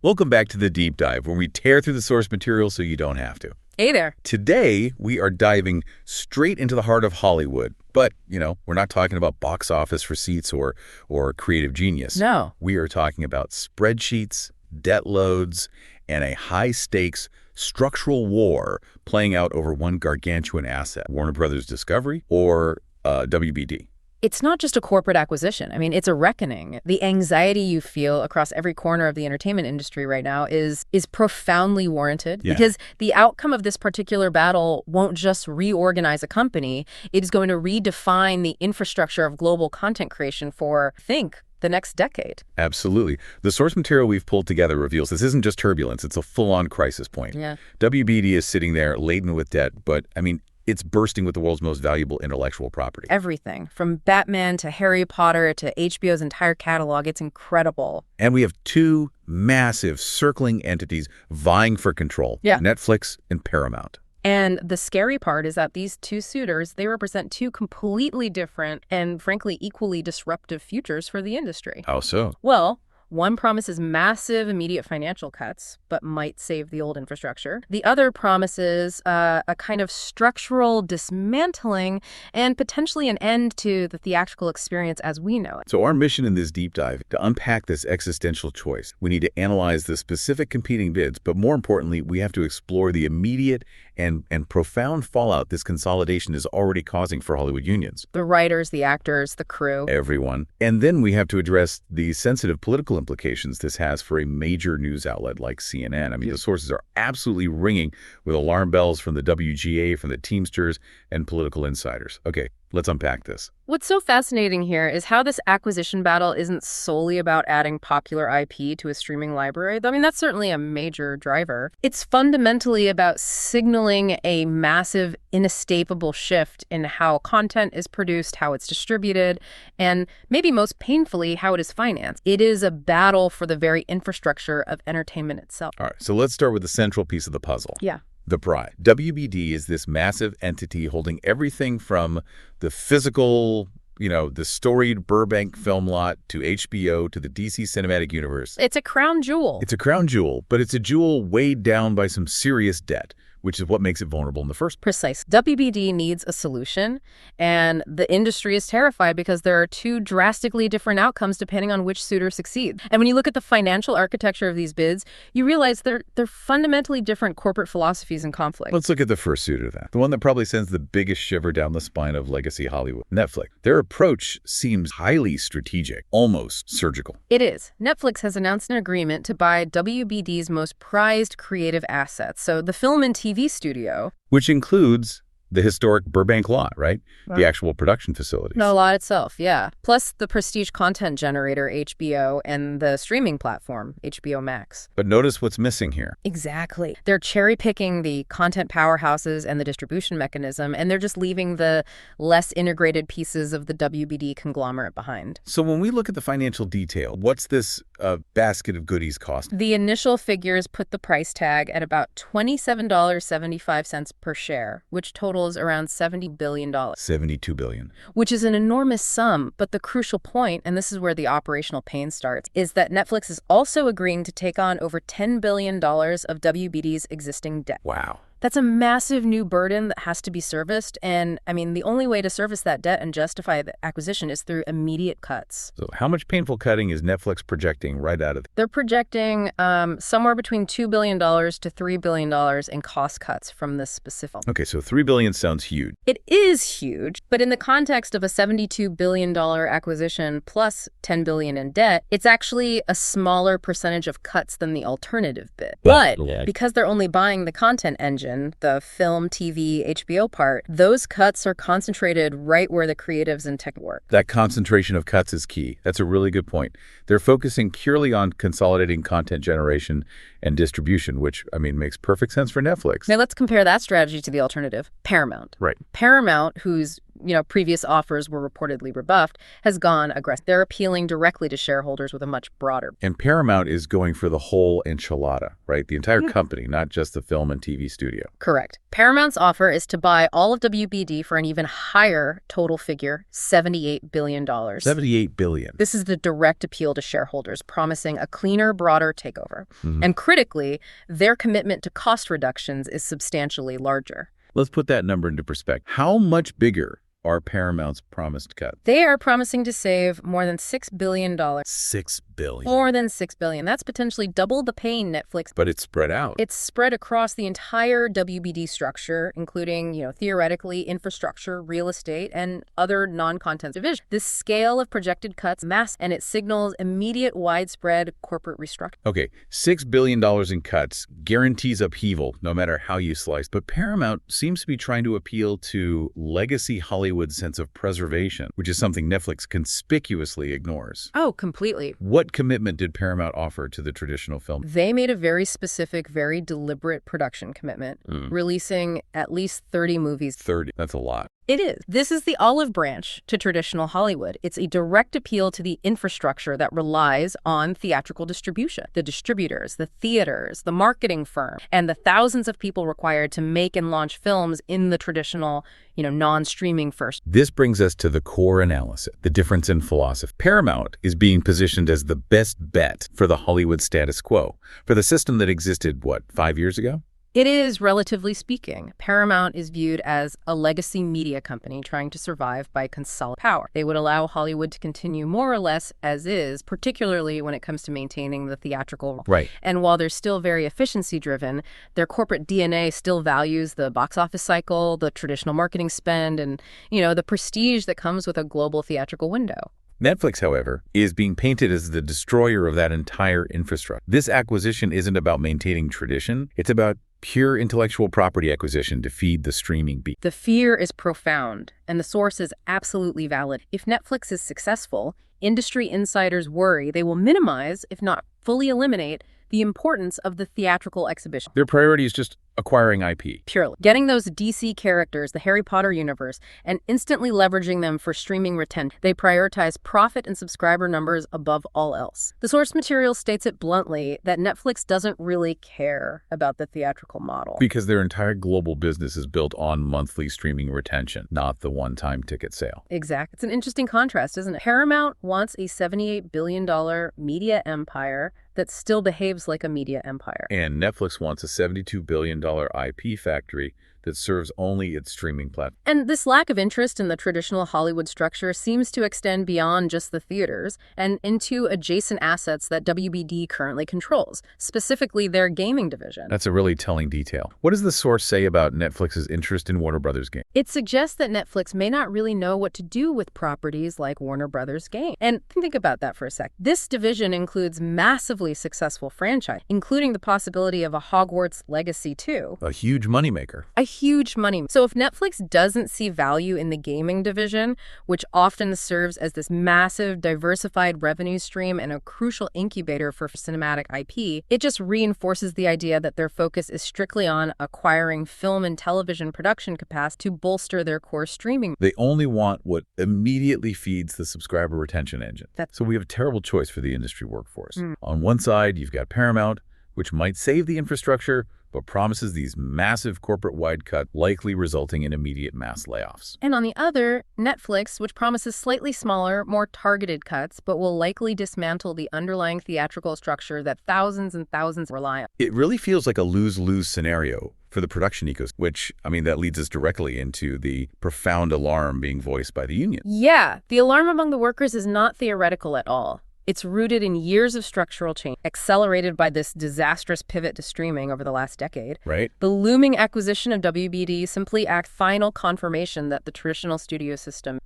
Welcome back to The Deep Dive, where we tear through the source material so you don't have to. Hey there. Today, we are diving straight into the heart of Hollywood. But, we're not talking about box office receipts or creative genius. No. We are talking about spreadsheets, debt loads, and a high-stakes structural war playing out over one gargantuan asset, Warner Brothers Discovery or WBD. It's not just a corporate acquisition. I mean, it's a reckoning. The anxiety you feel across every corner of the entertainment industry right now is profoundly warranted because the outcome of this particular battle won't just reorganize a company. It is going to redefine the infrastructure of global content creation for, the next decade. Absolutely. The source material we've pulled together reveals this isn't just turbulence. It's a full-on crisis point. Yeah. WBD is sitting there laden with debt, but, it's bursting with the world's most valuable intellectual property. Everything, from Batman to Harry Potter to HBO's entire catalog, it's incredible. And we have two massive circling entities vying for control, Netflix and Paramount. And the scary part is that these two suitors, they represent two completely different and, frankly, equally disruptive futures for the industry. How so? Well, one promises massive immediate financial cuts, but might save the old infrastructure. The other promises a kind of structural dismantling and potentially an end to the theatrical experience as we know it. So our mission in this deep dive, to unpack this existential choice. We need to analyze the specific competing bids, but more importantly, we have to explore the immediate and profound fallout this consolidation is already causing for Hollywood unions. The writers, the actors, the crew. Everyone. And then we have to address the sensitive political implications this has for a major news outlet like CNN. The sources are absolutely ringing with alarm bells from the WGA, from the Teamsters, and political insiders. Okay, let's unpack this. What's so fascinating here is how this acquisition battle isn't solely about adding popular IP to a streaming library. That's certainly a major driver. It's fundamentally about signaling a massive, inescapable shift in how content is produced, how it's distributed, and maybe most painfully, how it is financed. It is a battle for the very infrastructure of entertainment itself. All right, so let's start with the central piece of the puzzle. Yeah. The pride. WBD is this massive entity holding everything from the physical, the storied Burbank film lot to HBO to the DC Cinematic Universe. It's a crown jewel. It's a crown jewel, but it's a jewel weighed down by some serious debt, which is what makes it vulnerable in the first place. Precise. WBD needs a solution, and the industry is terrified because there are two drastically different outcomes depending on which suitor succeeds. And when you look at the financial architecture of these bids, you realize they're fundamentally different corporate philosophies in conflict. Let's look at the first suitor then, the one that probably sends the biggest shiver down the spine of legacy Hollywood, Netflix. Their approach seems highly strategic, almost surgical. It is. Netflix has announced an agreement to buy WBD's most prized creative assets, so the film and TV studio. Which includes the historic Burbank lot, right? The actual production facilities. The lot itself, yeah. Plus the prestige content generator, HBO, and the streaming platform, HBO Max. But notice what's missing here. Exactly. They're cherry-picking the content powerhouses and the distribution mechanism, and they're just leaving the less integrated pieces of the WBD conglomerate behind. So when we look at the financial detail, what's this basket of goodies cost? The initial figures put the price tag at about $27.75 per share, which totals around $70 billion. $72 billion. Which is an enormous sum, but the crucial point, and this is where the operational pain starts, is that Netflix is also agreeing to take on over $10 billion of WBD's existing debt. Wow. That's a massive new burden that has to be serviced. And the only way to service that debt and justify the acquisition is through immediate cuts. So how much painful cutting is Netflix projecting right out of They're projecting somewhere between $2 billion to $3 billion in cost cuts from this specific. Okay, so $3 billion sounds huge. It is huge, but in the context of a $72 billion acquisition plus $10 billion in debt, it's actually a smaller percentage of cuts than the alternative bid. But because they're only buying the content engine, the film, TV, HBO part, those cuts are concentrated right where the creatives and tech work. That concentration of cuts is key. That's a really good point. They're focusing purely on consolidating content generation and distribution, which, makes perfect sense for Netflix. Now let's compare that strategy to the alternative, Paramount. Right. Paramount, whose previous offers were reportedly rebuffed, has gone aggressive. They're appealing directly to shareholders with a much broader. And Paramount is going for the whole enchilada, right? The entire company, not just the film and TV studio. Correct. Paramount's offer is to buy all of WBD for an even higher total figure, $78 billion. $78 billion. This is the direct appeal to shareholders, promising a cleaner, broader takeover. And critically, their commitment to cost reductions is substantially larger. Let's put that number into perspective. How much bigger are Paramount's promised cuts? They are promising to save more than $6 billion. $6 billion. More than $6 billion. That's potentially double the pain Netflix. But it's spread out. It's spread across the entire WBD structure, including, theoretically, infrastructure, real estate, and other non-content divisions. This scale of projected cuts mass, and it signals immediate, widespread corporate restructuring. Okay, $6 billion in cuts guarantees upheaval, no matter how you slice. But Paramount seems to be trying to appeal to legacy Hollywood's sense of preservation, which is something Netflix conspicuously ignores. Oh, completely. What commitment did Paramount offer to the traditional film? They made a very specific, very deliberate production commitment, releasing at least 30 movies. 30. That's a lot. It is. This is the olive branch to traditional Hollywood. It's a direct appeal to the infrastructure that relies on theatrical distribution. The distributors, the theaters, the marketing firm, and the thousands of people required to make and launch films in the traditional, non-streaming first. This brings us to the core analysis, the difference in philosophy. Paramount is being positioned as the best bet for the Hollywood status quo, for the system that existed, 5 years ago? It is, relatively speaking. Paramount is viewed as a legacy media company trying to survive by consolidating power. They would allow Hollywood to continue more or less as is, particularly when it comes to maintaining the theatrical. Right. And while they're still very efficiency-driven, their corporate DNA still values the box office cycle, the traditional marketing spend, and, the prestige that comes with a global theatrical window. Netflix, however, is being painted as the destroyer of that entire infrastructure. This acquisition isn't about maintaining tradition. It's about pure intellectual property acquisition to feed the streaming beast. The fear is profound, and the source is absolutely valid. If Netflix is successful, industry insiders worry they will minimize, if not fully eliminate, the importance of the theatrical exhibition. Their priority is just acquiring IP. Purely. Getting those DC characters, the Harry Potter universe, and instantly leveraging them for streaming retention. They prioritize profit and subscriber numbers above all else. The source material states it bluntly that Netflix doesn't really care about the theatrical model. Because their entire global business is built on monthly streaming retention, not the one-time ticket sale. Exactly. It's an interesting contrast, isn't it? Paramount wants a $78 billion media empire that still behaves like a media empire. And Netflix wants a $72 billion IP factory that serves only its streaming platform. And this lack of interest in the traditional Hollywood structure seems to extend beyond just the theaters and into adjacent assets that WBD currently controls, specifically their gaming division. That's a really telling detail. What does the source say about Netflix's interest in Warner Brothers games? It suggests that Netflix may not really know what to do with properties like Warner Brothers games. And think about that for a sec. This division includes massively successful franchise, including the possibility of a Hogwarts Legacy 2. A huge moneymaker. A huge money. So if Netflix doesn't see value in the gaming division, which often serves as this massive, diversified revenue stream and a crucial incubator for cinematic IP, it just reinforces the idea that their focus is strictly on acquiring film and television production capacity to bolster their core streaming. They only want what immediately feeds the subscriber retention engine. So we have a terrible choice for the industry workforce. On one side, you've got Paramount, which might save the infrastructure, but promises these massive corporate-wide cuts, likely resulting in immediate mass layoffs. And on the other, Netflix, which promises slightly smaller, more targeted cuts, but will likely dismantle the underlying theatrical structure that thousands and thousands rely on. It really feels like a lose-lose scenario for the production ecosystem, which, that leads us directly into the profound alarm being voiced by the union. Yeah, the alarm among the workers is not theoretical at all. It's rooted in years of structural change, accelerated by this disastrous pivot to streaming over the last decade. Right. The looming acquisition of WBD simply acts final confirmation that the traditional studio system,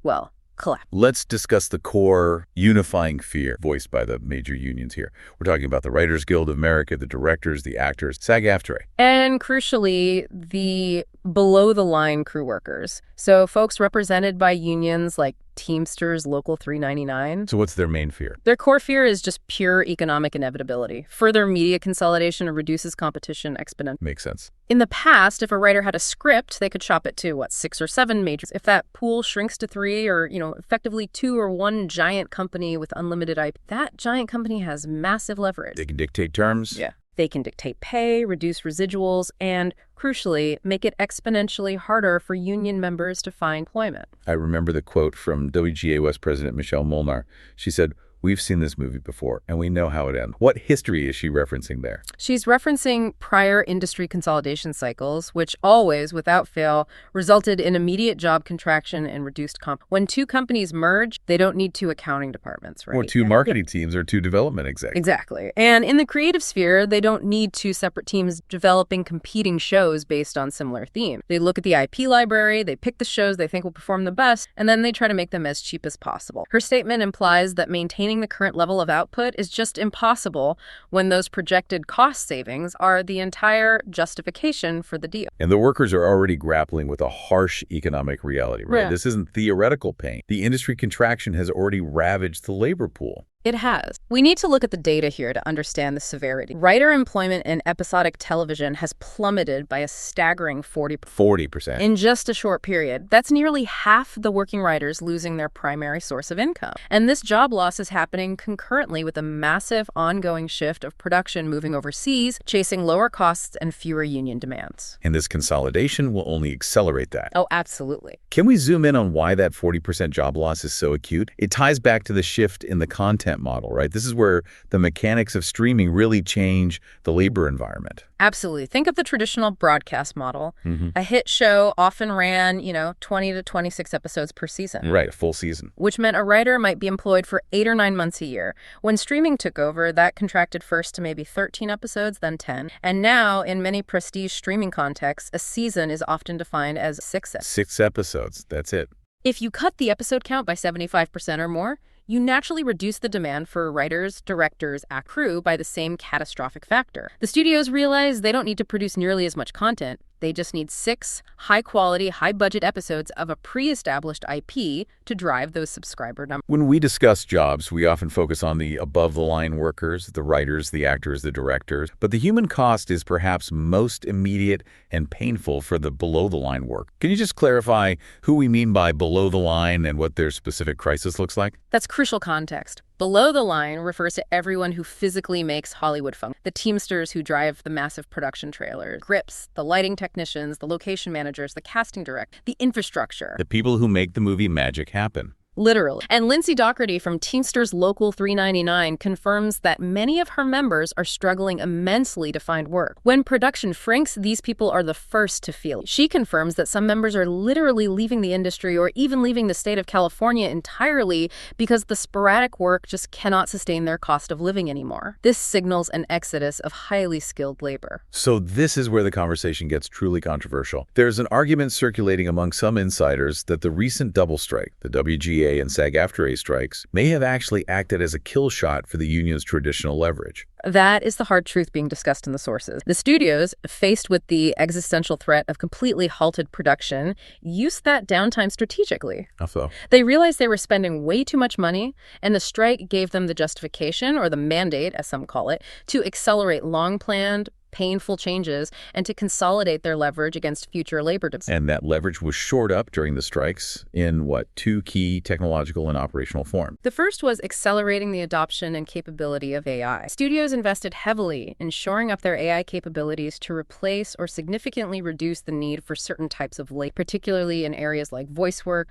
collapsed. Let's discuss the core unifying fear voiced by the major unions here. We're talking about the Writers Guild of America, the directors, the actors, SAG-AFTRA. And crucially, the below-the-line crew workers. So folks represented by unions like Teamsters Local 399. So what's their main fear? Their core fear is just pure economic inevitability. Further media consolidation reduces competition exponentially. Makes sense. In the past, if a writer had a script, they could shop it to, 6 or 7 majors. If that pool shrinks to 3 or, effectively 2 or 1 giant company with unlimited IP, that giant company has massive leverage. They can dictate terms? Yeah. They can dictate pay, reduce residuals, and, crucially, make it exponentially harder for union members to find employment. I remember the quote from WGA West President Michelle Molnar. She said, "We've seen this movie before, and we know how it ends." What history is she referencing there? She's referencing prior industry consolidation cycles, which always, without fail, resulted in immediate job contraction and reduced comp. When 2 companies merge, they don't need 2 accounting departments, right? Or 2 marketing teams or 2 development executives. Exactly. And in the creative sphere, they don't need 2 separate teams developing competing shows based on similar themes. They look at the IP library, they pick the shows they think will perform the best, and then they try to make them as cheap as possible. Her statement implies that maintaining the current level of output is just impossible when those projected cost savings are the entire justification for the deal. And the workers are already grappling with a harsh economic reality, right? Yeah. This isn't theoretical pain. The industry contraction has already ravaged the labor pool. It has. We need to look at the data here to understand the severity. Writer employment in episodic television has plummeted by a staggering 40%. in just a short period. That's nearly half the working writers losing their primary source of income. And this job loss is happening concurrently with a massive ongoing shift of production moving overseas, chasing lower costs and fewer union demands. And this consolidation will only accelerate that. Oh, absolutely. Can we zoom in on why that 40% job loss is so acute? It ties back to the shift in the content model, right? This is where the mechanics of streaming really change the labor environment. Absolutely. Think of the traditional broadcast model. A hit show often ran, 20 to 26 episodes per season. Right, a full season. Which meant a writer might be employed for 8 or 9 months a year. When streaming took over, that contracted first to maybe 13 episodes, then 10. And now, in many prestige streaming contexts, a season is often defined as 6 episodes. 6 episodes, that's it. If you cut the episode count by 75% or more, you naturally reduce the demand for writers, directors, and crew by the same catastrophic factor. The studios realize they don't need to produce nearly as much content. They just need 6 high-quality, high-budget episodes of a pre-established IP to drive those subscriber numbers. When we discuss jobs, we often focus on the above-the-line workers, the writers, the actors, the directors. But the human cost is perhaps most immediate and painful for the below-the-line work. Can you just clarify who we mean by below the line and what their specific crisis looks like? That's crucial context. Below the line refers to everyone who physically makes Hollywood function. The Teamsters who drive the massive production trailers, grips, the lighting technicians, the location managers, the casting director, the infrastructure. The people who make the movie magic happen. Literally. And Lindsay Docherty from Teamsters Local 399 confirms that many of her members are struggling immensely to find work. When production shrinks, these people are the first to feel it. She confirms that some members are literally leaving the industry or even leaving the state of California entirely because the sporadic work just cannot sustain their cost of living anymore. This signals an exodus of highly skilled labor. So this is where the conversation gets truly controversial. There's an argument circulating among some insiders that the recent double strike, the WGA and SAG-AFTRA strikes, may have actually acted as a kill shot for the union's traditional leverage. That is the hard truth being discussed in the sources. The studios, faced with the existential threat of completely halted production, used that downtime strategically. How so? They realized they were spending way too much money, and the strike gave them the justification, or the mandate, as some call it, to accelerate long-planned, painful changes and to consolidate their leverage against future labor demands. And that leverage was shored up during the strikes in, 2 key technological and operational forms. The first was accelerating the adoption and capability of AI. Studios invested heavily in shoring up their AI capabilities to replace or significantly reduce the need for certain types of labor, particularly in areas like voice work,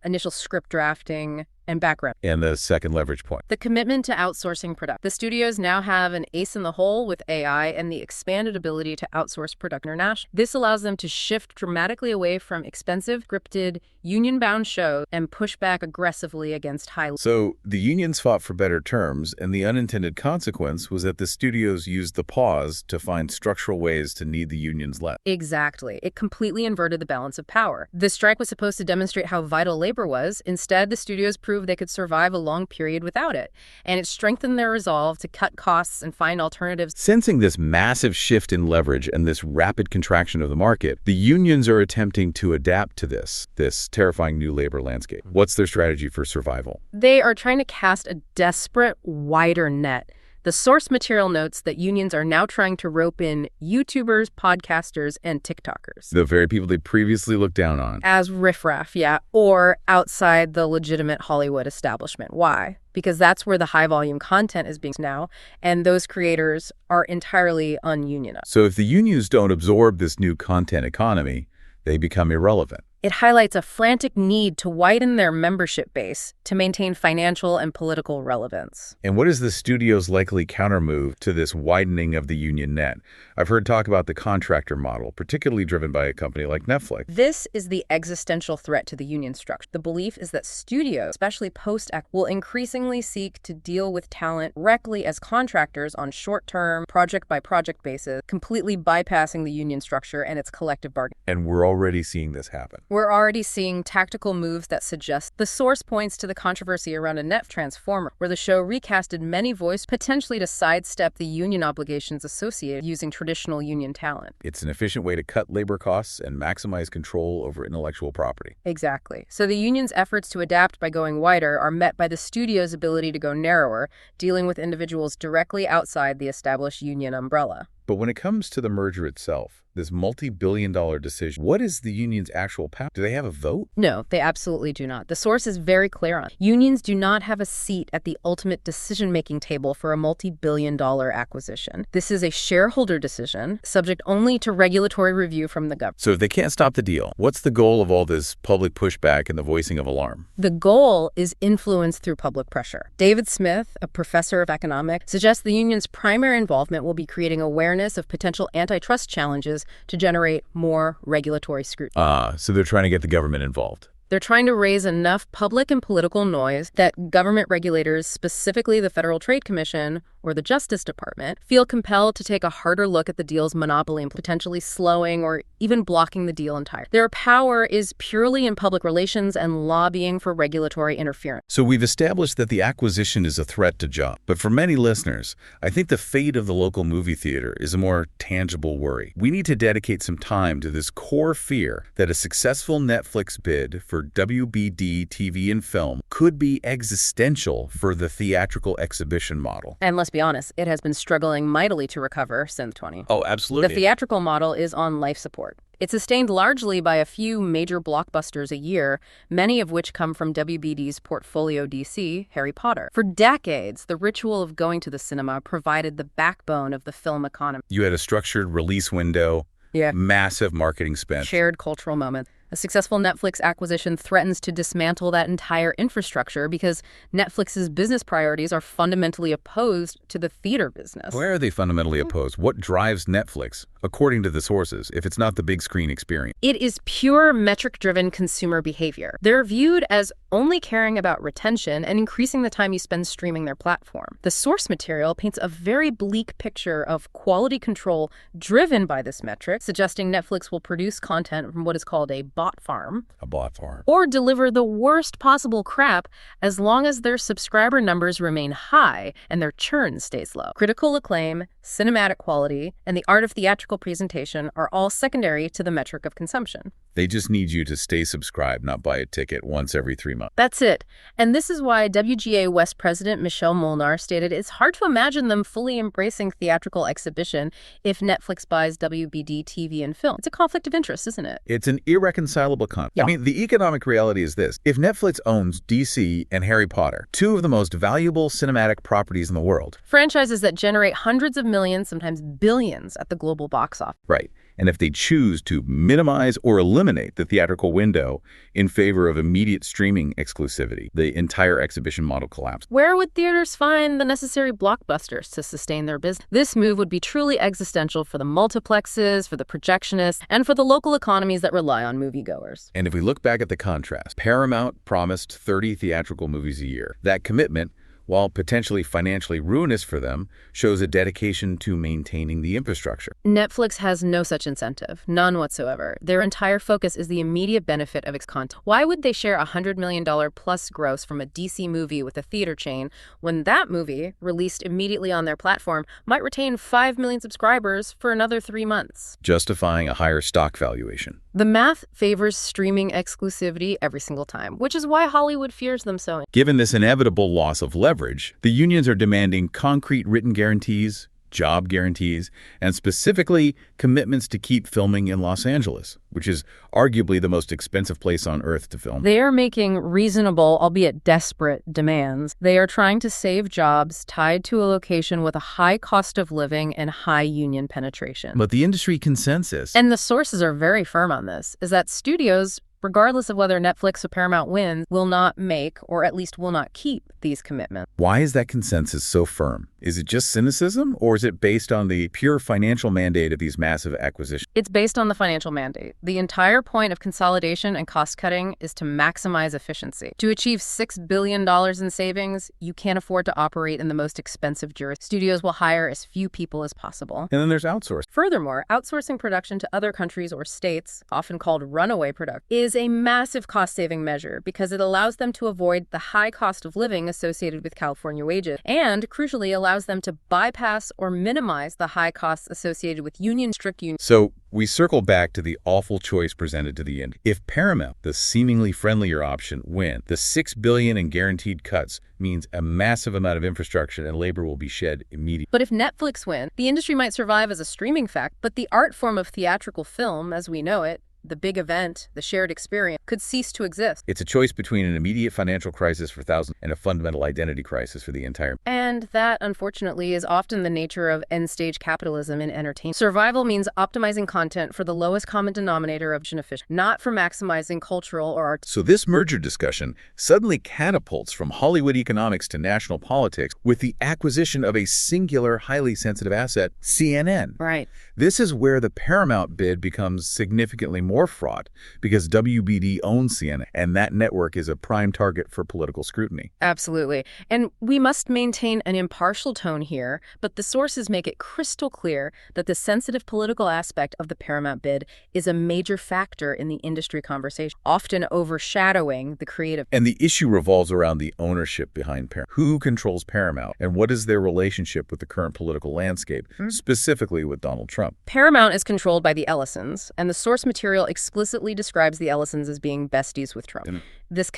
initial script drafting, and background. And the second leverage point. The commitment to outsourcing production. The studios now have an ace in the hole with AI and the expanded ability to outsource production internationally. This allows them to shift dramatically away from expensive, scripted, union-bound shows and push back aggressively against high. So the unions fought for better terms, and the unintended consequence was that the studios used the pause to find structural ways to need the unions less. Exactly. It completely inverted the balance of power. The strike was supposed to demonstrate how vital labor was. Instead, the studios proved prove they could survive a long period without it, and it strengthened their resolve to cut costs and find alternatives. Sensing this massive shift in leverage and this rapid contraction of the market, the unions are attempting to adapt to this terrifying new labor landscape. What's their strategy for survival? They are trying to cast a desperate, wider net. The source material notes that unions are now trying to rope in YouTubers, podcasters, and TikTokers. The very people they previously looked down on. As riffraff, yeah, or outside the legitimate Hollywood establishment. Why? Because that's where the high-volume content is being now, and those creators are entirely ununionized. So if the unions don't absorb this new content economy, they become irrelevant. It highlights a frantic need to widen their membership base to maintain financial and political relevance. And what is the studio's likely countermove to this widening of the union net? I've heard talk about the contractor model, particularly driven by a company like Netflix. This is the existential threat to the union structure. The belief is that studios, especially post-act, will increasingly seek to deal with talent directly as contractors on short-term, project-by-project basis, completely bypassing the union structure and its collective bargaining. And we're already seeing this happen. We're already seeing tactical moves that suggest the source points to the controversy around a Netflix Transformer, where the show recasted many voices potentially to sidestep the union obligations associated using traditional union talent. It's an efficient way to cut labor costs and maximize control over intellectual property. Exactly. So the union's efforts to adapt by going wider are met by the studio's ability to go narrower, dealing with individuals directly outside the established union umbrella. But when it comes to the merger itself, this multi-billion-dollar decision, what is the union's actual power? Do they have a vote? No, they absolutely do not. The source is very clear on it. Unions do not have a seat at the ultimate decision-making table for a multi-billion-dollar acquisition. This is a shareholder decision, subject only to regulatory review from the government. So if they can't stop the deal, what's the goal of all this public pushback and the voicing of alarm? The goal is influence through public pressure. David Smith, a professor of economics, suggests the union's primary involvement will be creating awareness of potential antitrust challenges to generate more regulatory scrutiny. So they're trying to get the government involved. They're trying to raise enough public and political noise that government regulators, specifically the Federal Trade Commission or the Justice Department, feel compelled to take a harder look at the deal's monopoly and potentially slowing or even blocking the deal entirely. Their power is purely in public relations and lobbying for regulatory interference. So we've established that the acquisition is a threat to jobs. But for many listeners, I think the fate of the local movie theater is a more tangible worry. We need to dedicate some time to this core fear that a successful Netflix bid for WBD TV and film could be existential for the theatrical exhibition model. And let's be honest, it has been struggling mightily to recover since 2020. Oh, absolutely. The theatrical model is on life support. It's sustained largely by a few major blockbusters a year, many of which come from WBD's portfolio DC, Harry Potter. For decades, the ritual of going to the cinema provided the backbone of the film economy. You had a structured release window, massive marketing spend, shared cultural moments. A successful Netflix acquisition threatens to dismantle that entire infrastructure because Netflix's business priorities are fundamentally opposed to the theater business. Where are they fundamentally opposed? What drives Netflix, according to the sources, if it's not the big screen experience? It is pure metric-driven consumer behavior. They're viewed as only caring about retention and increasing the time you spend streaming their platform. The source material paints a very bleak picture of quality control driven by this metric, suggesting Netflix will produce content from what is called a bot farm. A bot farm. Or deliver the worst possible crap as long as their subscriber numbers remain high and their churn stays low. Critical acclaim, cinematic quality, and the art of theatrical presentation are all secondary to the metric of consumption. They just need you to stay subscribed, not buy a ticket once every 3 months. That's it. And this is why WGA West President Michelle Molnar stated it's hard to imagine them fully embracing theatrical exhibition if Netflix buys WBD TV and film. It's a conflict of interest, isn't it? It's an irreconcilable conflict. Yeah. I mean, the economic reality is this. If Netflix owns DC and Harry Potter, two of the most valuable cinematic properties in the world. Franchises that generate hundreds of millions, sometimes billions at the global box office. Right. And if they choose to minimize or eliminate the theatrical window in favor of immediate streaming exclusivity, the entire exhibition model collapses. Where would theaters find the necessary blockbusters to sustain their business? This move would be truly existential for the multiplexes, for the projectionists, and for the local economies that rely on moviegoers. And if we look back at the contrast, Paramount promised 30 theatrical movies a year. That commitment while potentially financially ruinous for them, shows a dedication to maintaining the infrastructure. Netflix has no such incentive, none whatsoever. Their entire focus is the immediate benefit of its content. Why would they share $100 million plus gross from a DC movie with a theater chain when that movie, released immediately on their platform, might retain 5 million subscribers for another 3 months? Justifying a higher stock valuation. The math favors streaming exclusivity every single time, which is why Hollywood fears them so. Given this inevitable loss of leverage, the unions are demanding concrete written guarantees, job guarantees, and specifically commitments to keep filming in Los Angeles, which is arguably the most expensive place on earth to film. They are making reasonable, albeit desperate, demands. They are trying to save jobs tied to a location with a high cost of living and high union penetration. But the industry consensus, and the sources are very firm on this, is that studios, regardless of whether Netflix or Paramount wins, will not make, or at least will not keep, these commitments. why is that consensus so firm? Is it just cynicism, or is it based on the pure financial mandate of these massive acquisitions? It's based on the financial mandate. The entire point of consolidation and cost-cutting is to maximize efficiency. To achieve $6 billion in savings, you can't afford to operate in the most expensive jurisdictions. Studios will hire as few people as possible. And then there's outsourcing. Furthermore, outsourcing production to other countries or states, often called runaway production, is a massive cost-saving measure because it allows them to avoid the high cost of living associated with California wages and, crucially, allows them to bypass or minimize the high costs associated with strict unions. So we circle back to the awful choice presented to the end. If Paramount, the seemingly friendlier option, win, the $6 billion in guaranteed cuts means a massive amount of infrastructure and labor will be shed immediately. But if Netflix win, the industry might survive as a streaming fact, but the art form of theatrical film, as we know it, the big event, the shared experience, could cease to exist. It's a choice between an immediate financial crisis for thousands and a fundamental identity crisis for the entire. And that, unfortunately, is often the nature of end-stage capitalism in entertainment. Survival means optimizing content for the lowest common denominator of efficiency, not for maximizing cultural or art. So this merger discussion suddenly catapults from Hollywood economics to national politics with the acquisition of a singular, highly sensitive asset, CNN. Right. This is where the Paramount bid becomes significantly more fraught because WBD owns CNN, and that network is a prime target for political scrutiny. Absolutely. And we must maintain an impartial tone here, but the sources make it crystal clear that the sensitive political aspect of the Paramount bid is a major factor in the industry conversation, often overshadowing the creative. And the issue revolves around the ownership behind Paramount. Who controls Paramount, and what is their relationship with the current political landscape, specifically with Donald Trump? Paramount is controlled by the Ellisons, and the source material explicitly describes the Ellisons as being besties with Trump. This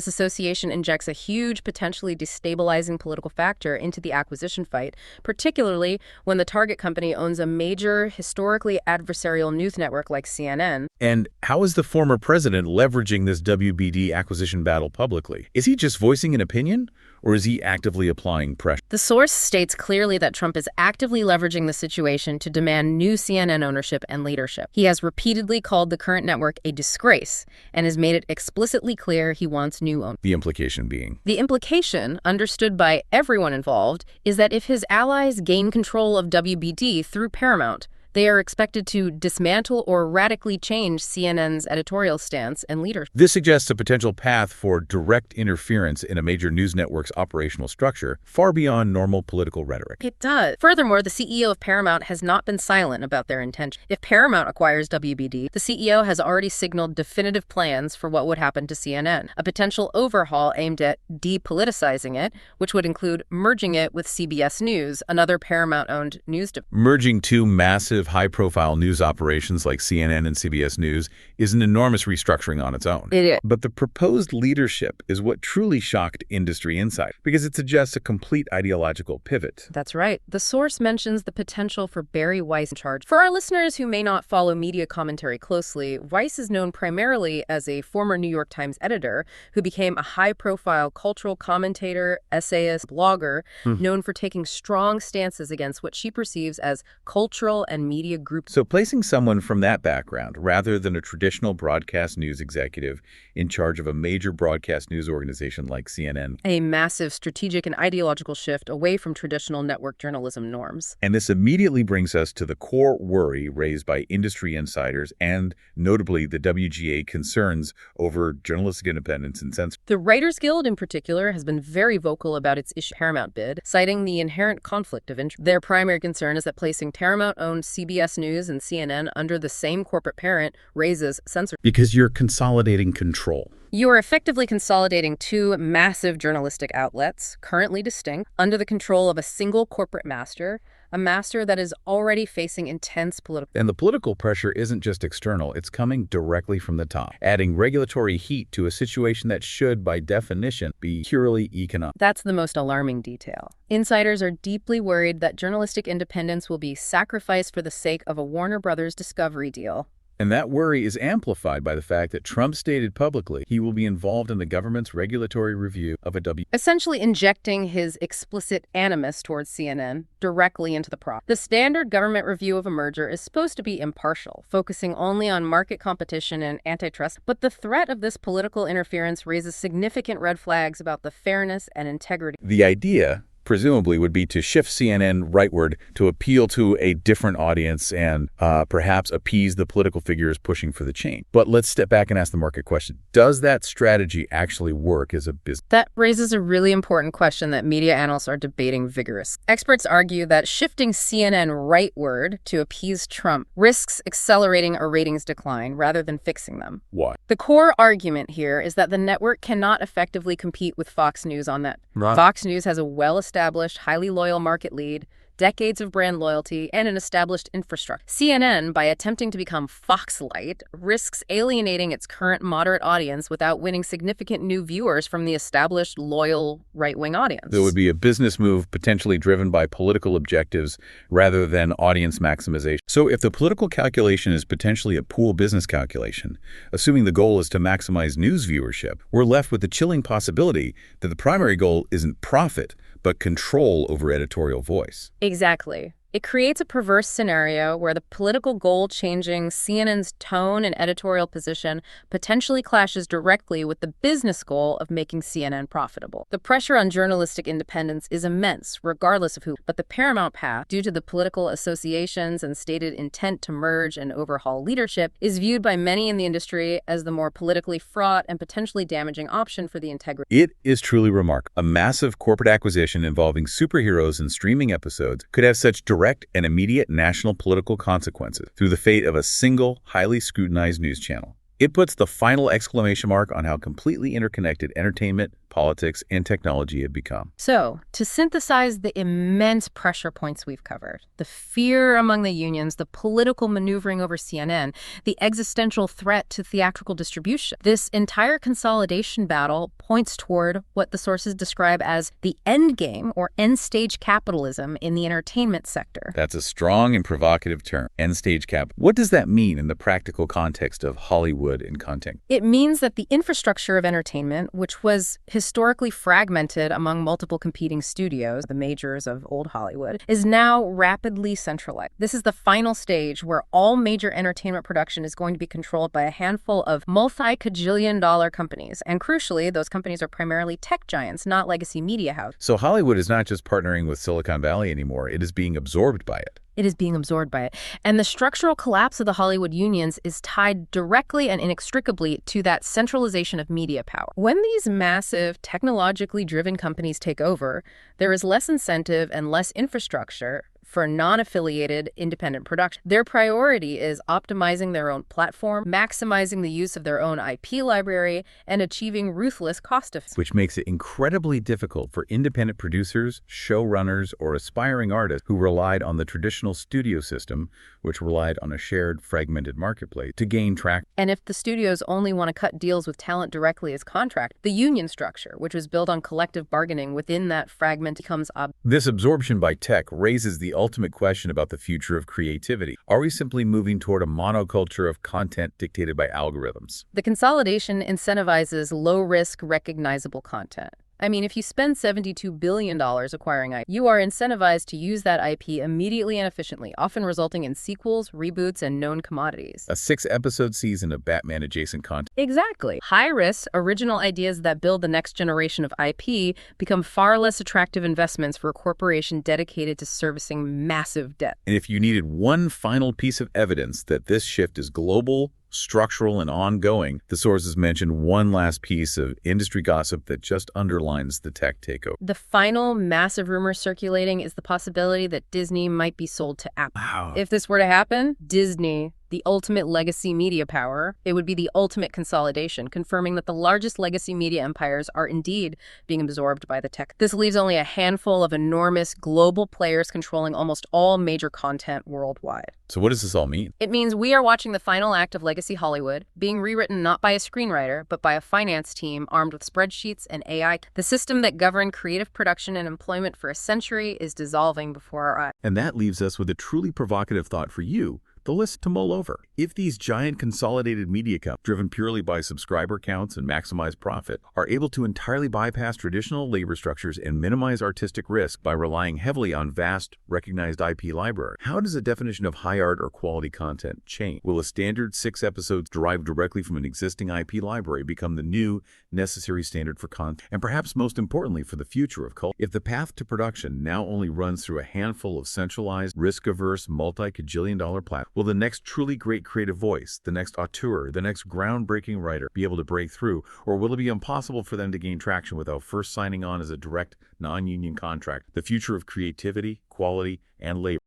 association injects a huge, potentially destabilizing political factor into the acquisition fight, particularly when the target company owns a major, historically adversarial news network like CNN. And how is the former president leveraging this WBD acquisition battle publicly? Is he just voicing an opinion, or is he actively applying pressure? The source states clearly that Trump is actively leveraging the situation to demand new CNN ownership and leadership. He has repeatedly called the current network a disgrace and has made it explicitly clear he wants new owners. The implication being? The implication, understood by everyone involved, is that if his allies gain control of WBD through Paramount, they are expected to dismantle or radically change CNN's editorial stance and leadership. This suggests a potential path for direct interference in a major news network's operational structure, far beyond normal political rhetoric. It does. Furthermore, the CEO of Paramount has not been silent about their intention. If Paramount acquires WBD, the CEO has already signaled definitive plans for what would happen to CNN, a potential overhaul aimed at depoliticizing it, which would include merging it with CBS News, another Paramount-owned news division. Merging two massive high-profile news operations like CNN and CBS News is an enormous restructuring on its own. It is. But the proposed leadership is what truly shocked industry insight, because it suggests a complete ideological pivot. That's right. The source mentions the potential for Barry Weiss in charge. For our listeners who may not follow media commentary closely, Weiss is known primarily as a former New York Times editor who became a high-profile cultural commentator, essayist, blogger, known for taking strong stances against what she perceives as cultural and media group. So placing someone from that background, rather than a traditional broadcast news executive in charge of a major broadcast news organization like CNN. A massive strategic and ideological shift away from traditional network journalism norms. And this immediately brings us to the core worry raised by industry insiders and, notably, the WGA concerns over journalistic independence and censorship. The Writers Guild, in particular, has been very vocal about its Paramount bid, citing the inherent conflict of interest. Their primary concern is that placing Paramount-owned CBS News and CNN under the same corporate parent raises censorship. Because you're consolidating control. You are effectively consolidating two massive journalistic outlets, currently distinct, under the control of a single corporate master, a master that is already facing intense political. And the political pressure isn't just external, it's coming directly from the top, adding regulatory heat to a situation that should, by definition, be purely economic. That's the most alarming detail. Insiders are deeply worried that journalistic independence will be sacrificed for the sake of a Warner Brothers Discovery deal. And that worry is amplified by the fact that Trump stated publicly he will be involved in the government's regulatory review of a essentially injecting his explicit animus towards CNN directly into the process. The standard government review of a merger is supposed to be impartial, focusing only on market competition and antitrust, but the threat of this political interference raises significant red flags about the fairness and integrity. The idea, presumably, would be to shift CNN rightward to appeal to a different audience and perhaps appease the political figures pushing for the change. But let's step back and ask the market question. Does that strategy actually work as a business? That raises a really important question that media analysts are debating vigorously. Experts argue that shifting CNN rightward to appease Trump risks accelerating a ratings decline rather than fixing them. Why? The core argument here is that the network cannot effectively compete with Fox News on that. Right. Fox News has a well-established, highly loyal market lead, decades of brand loyalty, and an established infrastructure. CNN, by attempting to become Fox-lite, risks alienating its current moderate audience without winning significant new viewers from the established, loyal, right-wing audience. There would be a business move potentially driven by political objectives rather than audience maximization. So if the political calculation is potentially a pool business calculation, assuming the goal is to maximize news viewership, we're left with the chilling possibility that the primary goal isn't profit, but control over editorial voice. Exactly. It creates a perverse scenario where the political goal changing CNN's tone and editorial position potentially clashes directly with the business goal of making CNN profitable. The pressure on journalistic independence is immense, regardless of who. But the Paramount path, due to the political associations and stated intent to merge and overhaul leadership, is viewed by many in the industry as the more politically fraught and potentially damaging option for the integrity. It is truly remarkable. A massive corporate acquisition involving superheroes and streaming episodes could have such direct and immediate national political consequences through the fate of a single, highly scrutinized news channel. It puts the final exclamation mark on how completely interconnected entertainment, politics, and technology have become. So, to synthesize the immense pressure points we've covered, the fear among the unions, the political maneuvering over CNN, the existential threat to theatrical distribution, this entire consolidation battle points toward what the sources describe as the end game or end stage capitalism in the entertainment sector. That's a strong and provocative term, end stage cap. What does that mean in the practical context of Hollywood and content? It means that the infrastructure of entertainment, which was historically fragmented among multiple competing studios, the majors of old Hollywood, is now rapidly centralized. This is the final stage where all major entertainment production is going to be controlled by a handful of multi-cajillion-dollar companies. And crucially, those companies are primarily tech giants, not legacy media houses. So Hollywood is not just partnering with Silicon Valley anymore, it is being absorbed by it. It is being absorbed by it. And the structural collapse of the Hollywood unions is tied directly and inextricably to that centralization of media power. When these massive, technologically driven companies take over, there is less incentive and less infrastructure for non-affiliated independent production. Their priority is optimizing their own platform, maximizing the use of their own IP library, and achieving ruthless cost efficiency. Which makes it incredibly difficult for independent producers, showrunners, or aspiring artists who relied on the traditional studio system, which relied on a shared, fragmented marketplace, to gain traction. And if the studios only want to cut deals with talent directly as contract, the union structure, which was built on collective bargaining within that fragment, becomes obsolete. This absorption by tech raises the ultimate question about the future of creativity. Are we simply moving toward a monoculture of content dictated by algorithms? The consolidation incentivizes low-risk, recognizable content. I mean, if you spend $72 billion acquiring IP, you are incentivized to use that IP immediately and efficiently, often resulting in sequels, reboots, and known commodities. A 6-episode season of Batman-adjacent content. Exactly. High-risk, original ideas that build the next generation of IP become far less attractive investments for a corporation dedicated to servicing massive debt. And if you needed one final piece of evidence that this shift is global, structural, and ongoing, the sources mention one last piece of industry gossip that just underlines the tech takeover. The final massive rumor circulating is the possibility that Disney might be sold to Apple. Wow. If this were to happen, Disney, the ultimate legacy media power, it would be the ultimate consolidation, confirming that the largest legacy media empires are indeed being absorbed by the tech. This leaves only a handful of enormous global players controlling almost all major content worldwide. So what does this all mean? It means we are watching the final act of legacy Hollywood, being rewritten not by a screenwriter, but by a finance team armed with spreadsheets and AI. The system that governed creative production and employment for a century is dissolving before our eyes. And that leaves us with a truly provocative thought for you, the list to mull over. If these giant consolidated media companies, driven purely by subscriber counts and maximize profit, are able to entirely bypass traditional labor structures and minimize artistic risk by relying heavily on vast, recognized IP library, how does the definition of high art or quality content change? Will a standard 6 episodes derived directly from an existing IP library become the new, necessary standard for content? And perhaps most importantly for the future of culture, if the path to production now only runs through a handful of centralized, risk-averse, multi-cajillion-dollar platforms, will the next truly great creative voice, the next auteur, the next groundbreaking writer be able to break through, or will it be impossible for them to gain traction without first signing on as a direct, non-union contract? The future of creativity, quality, and labor